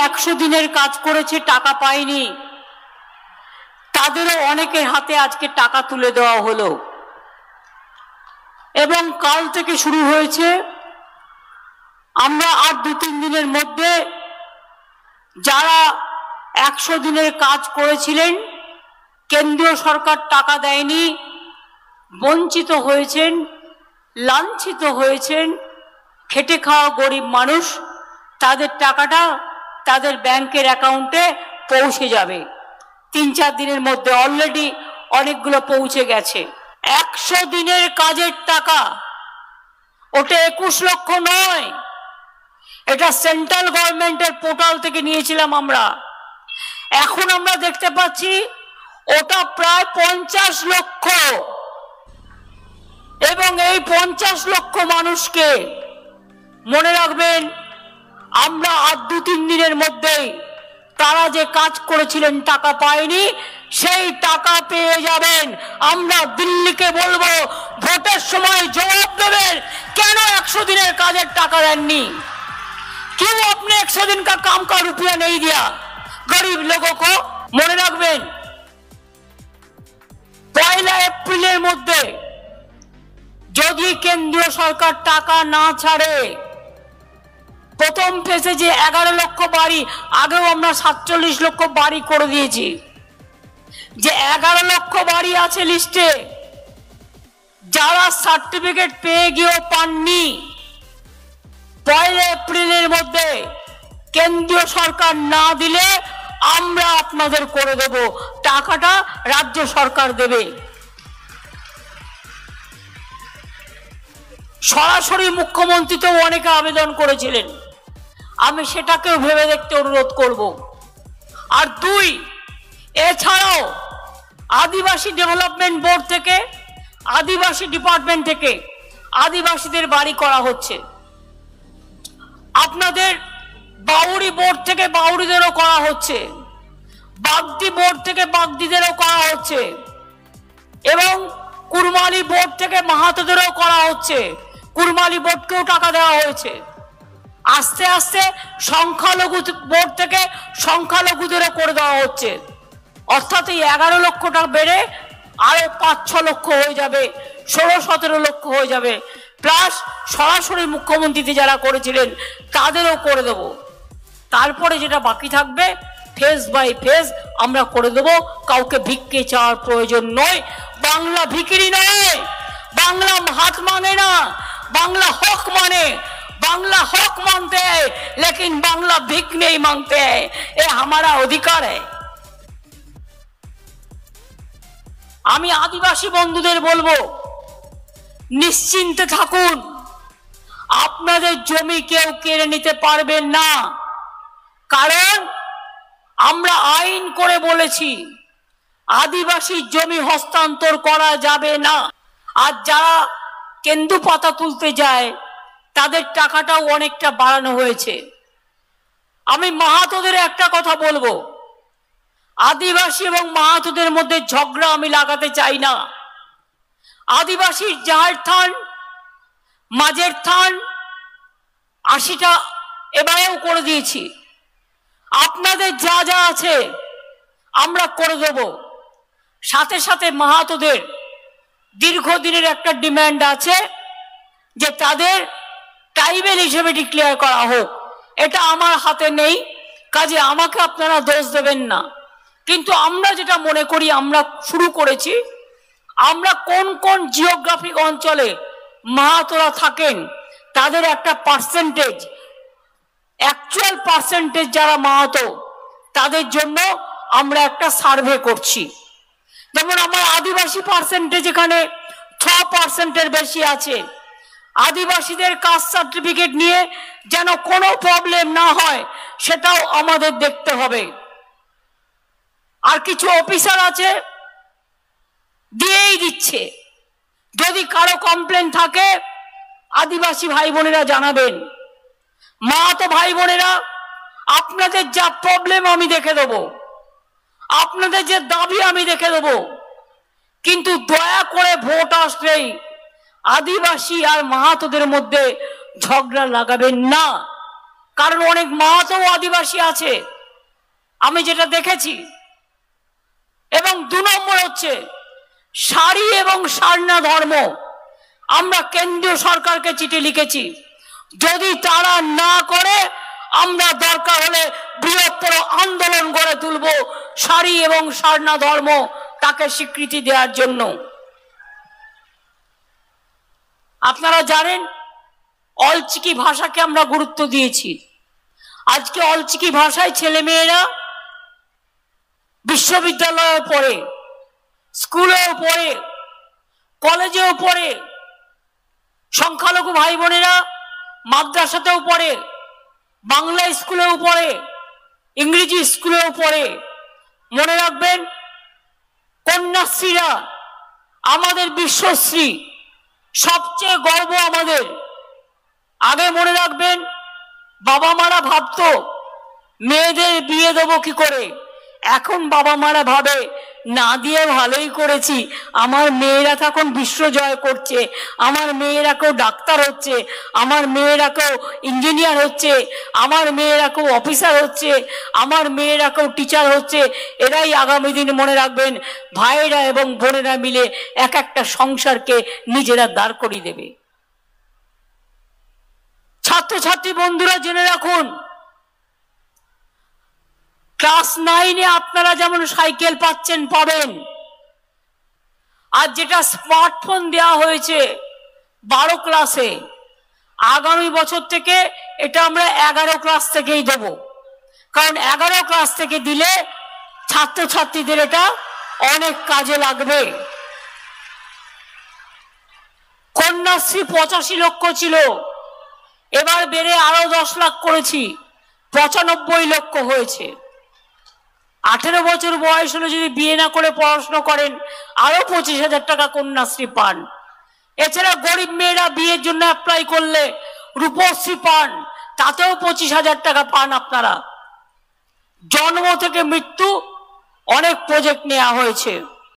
100 দিনের কাজ করেছে, টাকা পায়নি, তাদেরও অনেকের হাতে আজকে টাকা তুলে দেওয়া হলো। এবং কাল থেকে শুরু হয়েছে, আমরা আর 2-3 দিনের মধ্যে যারা 100 দিনের কাজ করেছিলেন, কেন্দ্রীয় সরকার টাকা দেয়নি, বঞ্চিত হয়েছেন, লাঞ্ছিত হয়েছেন, খেটে খাওয়া গরিব মানুষ, তাদের টাকাটা তাদের ব্যাংকের অ্যাকাউন্টে পৌঁছে যাবে। 3-4 দিনের মধ্যে অলরেডি অনেকগুলো পৌঁছে গেছে। 100 দিনের কাজের টাকা, ওটা 21 লক্ষ নয়, এটা সেন্ট্রাল গভর্নমেন্টের পোর্টাল থেকে নিয়েছিলাম আমরা। এখন আমরা দেখতে পাচ্ছি ওটা প্রায় 50 লক্ষ। এবং এই 50 লক্ষ মানুষকে মনে রাখবেন, আমরা আর 2-3 দিনের মধ্যেই তারা যে কাজ করেছিলেন টাকা পায়নি, সেই টাকা পেয়ে যাবেন। আমরা দিল্লিকে বলবো, ভোটের সময় জবাব দেবেন, কেন 100 দিনের কাজের টাকা দেননি? क्यों आपने 100 दिन का काम का रुपया नहीं दिया गरीब लोगों को? মনে রাখবেন, 1 এপ্রিলের মধ্যে যদি কেন্দ্রীয় সরকার টাকা না ছাড়ে, প্রথম ফেজে যে 11 লক্ষ বাড়ি, আগেও আমরা 47 লক্ষ বাড়ি করে দিয়েছি, যে 11 লক্ষ বাড়ি আছে লিস্টে, যারা সার্টিফিকেট পেয়ে গিয়েও পাননি, 1 এপ্রিলের মধ্যে কেন্দ্রীয় সরকার না দিলে আমরা আপনাদের করে দেব, টাকাটা রাজ্য সরকার দেবে। সরাসরি মুখ্যমন্ত্রী তো অনেকে আবেদন করেছিলেন, আমি সেটাকেও ভেবে দেখতে অনুরোধ করব। আর 2, এছাড়াও আদিবাসী ডেভেলপমেন্ট বোর্ড থেকে, আদিবাসী ডিপার্টমেন্ট থেকে আদিবাসীদের বাড়ি করা হচ্ছে। আপনাদের বাউরি বোর্ড থেকে বাউরিদেরও করা হচ্ছে, বাগদি বোর্ড থেকে বাগদিদেরও করা হচ্ছে, এবং কুরমালি বোর্ড থেকে মাহাতোদেরও করা হচ্ছে। কুরমালি বোর্ডকেও টাকা দেওয়া হয়েছে। আস্তে আস্তে সংখ্যালঘু বোর্ড থেকে সংখ্যালঘুদেরও করে দেওয়া হচ্ছে। অর্থাৎ এই 11 লক্ষটা বেড়ে আরো 5-6 লক্ষ হয়ে যাবে, 16-17 লক্ষ হয়ে যাবে। প্লাস সরাসরি মুখ্যমন্ত্রীতে যারা করেছিলেন তাদেরও করে দেব। তারপরে যেটা বাকি থাকবে ফেজ বাই ফেজ আমরা করে দেব। কাউকে ভিক্ষে চাওয়ার প্রয়োজন নয়। বাংলা ভিখিরি নয়, বাংলা হাত मांगे ना, बांग्ला हक माने। बांग्ला हक मांगते हैं लेकिन बांग्ला भिक नहीं मांगते हैं, ये हमारा अधिकार है। আমি আদিবাসী বন্ধুদের বলবো, নিশ্চিন্তে থাকুন, আপনাদের জমি কেউ কেড়ে নিতে পারবেন না। কারণ আমরা আইন করে বলেছি আদিবাসী জমি হস্তান্তর করা যাবে না। আর যারা কেন্দু পাতা তুলতে যায় তাদের টাকাটাও অনেকটা বাড়ানো হয়েছে। আমি মাহাতোদের একটা কথা বলবো, আদিবাসী এবং মাহাতোদের মধ্যে ঝগড়া আমি লাগাতে চাই না। আদিবাসীর জাহের থান, মাঝের থান 80টা এবারেও করে দিয়েছি। আপনাদের যা যা আছে আমরা করে দেব। সাথে সাথে মাহাতোদের দীর্ঘদিনের একটা ডিমান্ড আছে যে তাদের ট্রাইবেল হিসেবে ডিক্লেয়ার করা হোক। এটা আমার হাতে নেই, কাজে আমাকে আপনারা দোষ দেবেন না। কিন্তু আমরা যেটা মনে করি, আমরা শুরু করেছি, আমরা কোন কোন জিওগ্রাফিক অঞ্চলে মাহাতোরা থাকেন তাদের একটা পার্সেন্টেজ, অ্যাকচুয়াল পার্সেন্টেজ যারা মাহাতো তাদের জন্য আমরা একটা সার্ভে করছি। যেমন আমার আদিবাসী পার্সেন্টেজ এখানে 6%-এর বেশি আছে। আদিবাসীদের কাস্ট সার্টিফিকেট নিয়ে যেন কোনো প্রবলেম না হয় সেটাও আমাদের দেখতে হবে। আর কিছু অফিসার আছে দিয়েই দিচ্ছে। যদি কারো কমপ্লেন থাকে আদিবাসী ভাই বোনেরা জানাবেন। মাহাতো ভাই বোনেরা, আপনাদের যা প্রবলেম আমি দেখে দেব, আপনাদের যে দাবি আমি দেখে দেব, কিন্তু দয়া করে ভোট আসলেই আদিবাসী আর মাহাতোদের মধ্যে ঝগড়া লাগাবেন না। কারণ অনেক মাহাতো আদিবাসী আছে আমি যেটা দেখেছি। এবং 2 নম্বর হচ্ছে শাড়ি এবং সারনা ধর্ম। আমরা কেন্দ্রীয় সরকারকে চিঠি লিখেছি, যদি তারা না করে আমরা দরকার হলে বৃহত্তর আন্দোলন গড়ে তুলব শাড়ি এবং সারনা ধর্ম তাকে স্বীকৃতি দেওয়ার জন্য। আপনারা জানেন অলচিকি ভাষাকে আমরা গুরুত্ব দিয়েছি। আজকে অলচিকি ভাষায় ছেলেমেয়েরা বিশ্ববিদ্যালয়ে পড়ে, স্কুলেও পড়ে, কলেজেও পড়ে, সংখ্যালঘু ভাই বোনেরা মাদ্রাসাতেও পড়ে, বাংলা স্কুলেও পড়ে, ইংরেজি স্কুলেও পড়ে। মনে রাখবেন কন্যাশ্রীরা আমাদের বিশ্বশ্রী, সবচেয়ে গর্ব আমাদের। আগে মনে রাখবেন বাবা মারা ভাবতো মেয়েদের বিয়ে দেবো কি করে, এখন বাবা মারা ভাবে না দিয়ে ভালোই করেছি, আমার মেয়েরা তখন বিশ্ব জয় করছে, আমার মেয়েরা কেউ ডাক্তার হচ্ছে, আমার মেয়েরা কেউ ইঞ্জিনিয়ার হচ্ছে, আমার মেয়েরা কেউ অফিসার হচ্ছে, আমার মেয়েরা কেউ টিচার হচ্ছে। এরাই আগামী দিন মনে রাখবেন ভাইয়েরা এবং বোনেরা মিলে এক একটা সংসারকে নিজেরা দাঁড় করিয়ে দেবে। ছাত্রছাত্রী বন্ধুরা জেনে রাখুন, ক্লাস 9-এ আপনারা যেমন সাইকেল পাচ্ছেন, পাবেন, আর যেটা স্মার্টফোন দেওয়া হয়েছে 12 ক্লাসে, আগামী বছর থেকে এটা আমরা 11 ক্লাস থেকেই দেব। কারণ 11 ক্লাস থেকে দিলে ছাত্রছাত্রীদের এটা অনেক কাজে লাগবে। কন্যাশ্রী 85 লক্ষ ছিল, এবার বেড়ে আরো 10 লাখ করেছি, 95 লক্ষ হয়েছে। 18 বছর বয়স হলে যদি বিয়ে না করে পড়াশোনা করেন আরো 25,000 টাকা কন্যাশ্রী পান। এছাড়া গরিব মেয়েরা বিয়ের জন্য অ্যাপ্লাই করলে রূপশ্রী পান, তাতেও 25,000 টাকা পান আপনারা। জন্ম থেকে মৃত্যু অনেক প্রজেক্ট নেওয়া হয়েছে।